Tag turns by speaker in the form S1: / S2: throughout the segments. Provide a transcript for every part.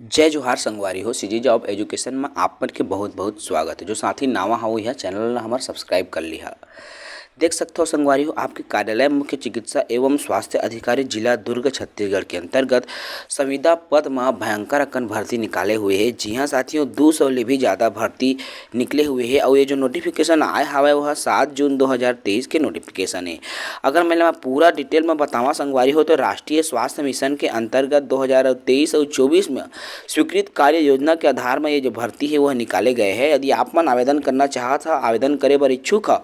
S1: जय जोहार संगवारी हो। सीजी जॉब एजुकेशन में आप मन के बहुत बहुत स्वागत है। जो साथी नावा हो यह चैनल ला हमार सब्सक्राइब कर लिहा। देख सकते हो संगवारी हो, आपके कार्यालय मुख्य चिकित्सा एवं स्वास्थ्य अधिकारी जिला दुर्ग छत्तीसगढ़ के अंतर्गत संविदा पद में भयंकर अकन भर्ती निकाले हुए है। जी हाँ साथियों, 200 ले भी ज़्यादा भर्ती निकले हुए है और ये जो नोटिफिकेशन आए हवा वह 7 जून 2023 के नोटिफिकेशन है। अगर मैं पूरा डिटेल में बतावा संगवारी हो तो राष्ट्रीय स्वास्थ्य मिशन के अंतर्गत 2023 और 24 में स्वीकृत कार्य योजना के आधार में ये जो भर्ती है वह निकाले गए हैं। यदि आप मन आवेदन करना चाहत है, आवेदन करे बर इच्छुक है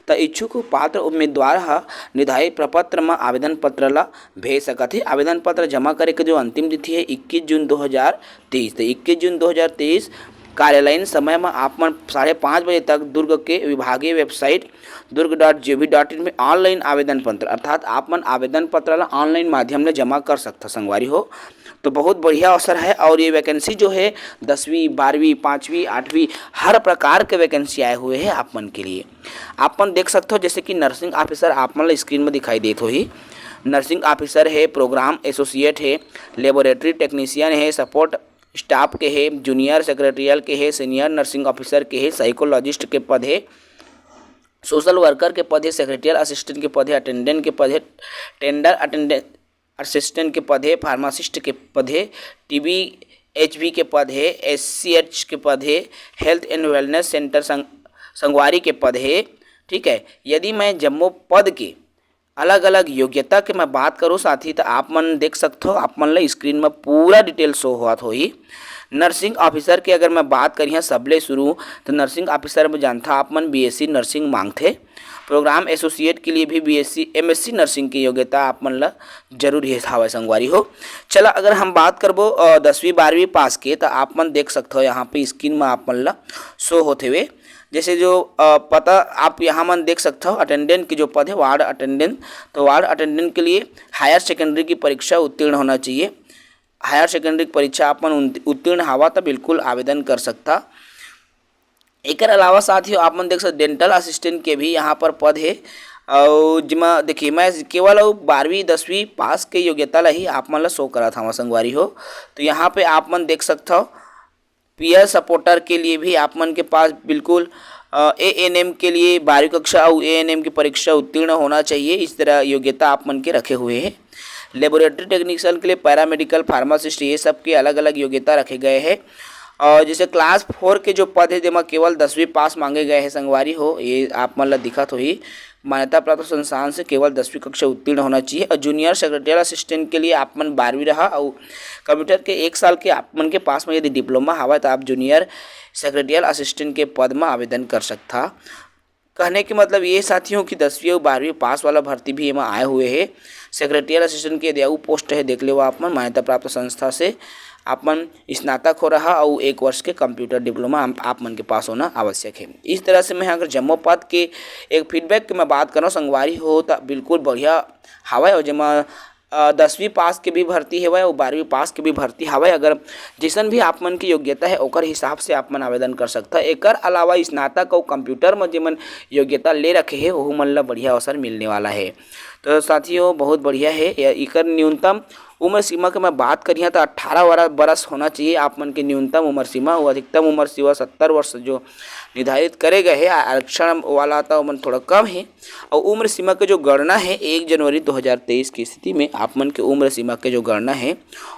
S1: तो इच्छुक पात्र उम्मीदवार ह निर्धारित प्रपत्र में आवेदन पत्र ला भेज सकत है। आवेदन पत्र जमा करे के जो अंतिम तिथि है 21 जून 2023। तो 21 जून 2023 कार्यालयीन समय में आप मन 5:30 बजे तक दुर्ग के विभागीय वेबसाइट durg.gov.in में ऑनलाइन आवेदन पत्र अर्थात आप मन आवेदन पत्र ला ऑनलाइन माध्यम ले जमा कर सकता संगवारी हो। तो बहुत बढ़िया अवसर है और ये वैकेंसी जो है 10वीं 12वीं 5वीं 8वीं हर प्रकार के वैकेंसी आए हुए हैं आप मन के लिए। आप मन देख सकते हो जैसे कि नर्सिंग ऑफिसर आप मन स्क्रीन में दिखाई देते हो ही। नर्सिंग ऑफिसर है, प्रोग्राम एसोसिएट है, लेबोरेटरी टेक्नीशियन है, सपोर्ट स्टाफ के है, जूनियर सेक्रेटरियल के है, सीनियर नर्सिंग ऑफिसर के है, साइकोलॉजिस्ट के पद है, सोशल वर्कर के पद है, सेक्रेटरियल असिस्टेंट के पद है, अटेंडेंट के पद है, टेंडर अटेंडेंट असिस्टेंट के पद है, फार्मासिस्ट के पद है, टीबी एचबी के पद है, एससीएच के पद है, हेल्थ एंड वेलनेस सेंटर संगवारी के पद है। ठीक है, यदि मैं जम्मो पद के अलग अलग योग्यता के मैं बात करूँ साथी तो आप मन देख सकते हो, आप मन ला स्क्रीन में पूरा डिटेल शो होत होही। नर्सिंग ऑफिसर की अगर मैं बात करिए सबले शुरू तो नर्सिंग ऑफिसर में जानता आप मन बीएससी नर्सिंग मांगथे। प्रोग्राम एसोसिएट के लिए भी बीएससी एमएससी नर्सिंग की योग्यता आप मन ला जरूर है हवा संगवारी हो। चला अगर हम बात करबो 10वीं 12वीं पास के तो आप मन देख सकते हो यहाँ पे स्क्रीन में आप मन ला शो होते हुए। जैसे जो पता आप यहाँ मन देख सकते हो अटेंडेंट की जो पद है वार्ड अटेंडेंट, तो वार्ड अटेंडेंट के लिए हायर सेकेंडरी की परीक्षा उत्तीर्ण होना चाहिए। हायर सेकेंडरी परीक्षा आप मन उत्तीर्ण हवा तो बिल्कुल आवेदन कर सकता। एक अलावा साथियों आप मन देख सकते डेंटल असिस्टेंट के भी यहाँ पर पद है और जिमा देखिए मैं केवल 12वीं 10वीं पास के योग्यता ला ही आप मन ला शो करा था संगवारी हो। तो यहाँ पे आप मन देख सकते हो पीयर सपोर्टर के लिए भी आप मन के पास बिल्कुल एएनएम के लिए 12वीं कक्षा और एएनएम की परीक्षा उत्तीर्ण होना चाहिए। इस तरह योग्यता आप मन के रखे हुए हैं। लेबोरेटरी टेक्नीशियन के लिए पैरामेडिकल फार्मासिस्ट ये सब के अलग अलग योग्यता रखे गए हैं। और जैसे क्लास 4 के जो पद है जिसमें केवल 10वीं पास मांगे गए हैं संगवारी हो, ये आप मन ला दिखत हो ही। मान्यता प्राप्त संस्थान से केवल 10वीं कक्षा उत्तीर्ण होना चाहिए। और जूनियर सेक्रेटरियल असिस्टेंट के लिए आप मन 12वीं रहा और कंप्यूटर के 1 साल के आप मन के पास में यदि डिप्लोमा हवा तो आप जूनियर सेक्रेटरियल असिस्टेंट के पद में आवेदन कर सकता। कहने के मतलब ये साथियों की 10वीं और 12वीं पास वाला भर्ती भी इसमें आए हुए हैं। सेक्रेटरियल असिस्टेंट के देऊ पोस्ट है, देख लो आप मन मान्यता प्राप्त संस्था से आप मन स्नातक हो रहा और 1 वर्ष के कंप्यूटर डिप्लोमा आप मन के पास होना आवश्यक है। इस तरह से मैं अगर जम्मो पद के एक फीडबैक की मैं बात करूँ संगवारी हो तो बिल्कुल बढ़िया हवा और जमा 10वीं पास के भी भर्ती है और 12वीं पास के भी भर्ती हवा। अगर जैसन भी आप मन की योग्यता है ओकर हिसाब से आप मन आवेदन कर सकता। एक अलावा स्नातक और कंप्यूटर में जिमन योग्यता ले रखे है वो मन ला बढ़िया अवसर मिलने वाला है। तो साथियों बहुत बढ़िया है। इकर न्यूनतम उम्र सीमा की मैं बात करिए तो 18 बरस होना चाहिए आप मन के न्यूनतम उम्र सीमा और अधिकतम उम्र सीमा 70 वर्ष जो निर्धारित करे गए हैं। आरक्षण वाला था मन थोड़ा कम है। और उम्र सीमा के जो गणना है 1 जनवरी 2023 की स्थिति में आप मन के उम्र सीमा के जो गणना है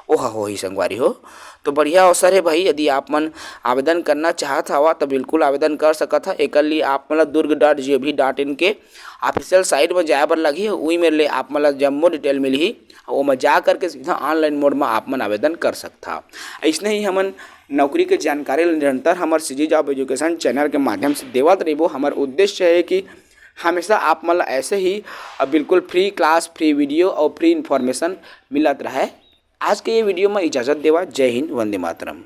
S1: वो हो ही संगवारी हो। तो बढ़िया अवसर है भाई, यदि आप मन आवेदन करना चाहत हवा तो बिल्कुल आवेदन कर सकत है। एक लिए आप मतलब durg.gov.in के ऑफिशियल साइट में जाए बर लगी वही मेरे लिए आप मतलब जम्मो डिटेल मिली वो में जा करके सीधा ऑनलाइन मोड में आप मन आवेदन कर सकता। ऐसे ही हमन नौकरी के जानकारी निरंतर हमारे सीजी जॉब एजुकेशन चैनल के माध्यम से देवत रहो। हमारा उद्देश्य है कि हमेशा आप मन ऐसे ही बिल्कुल फ्री क्लास, फ्री वीडियो और फ्री इन्फॉर्मेशन मिलत रहे। आज के ये वीडियो में इजाज़त देवा। जय हिंद, वंदे मातरम।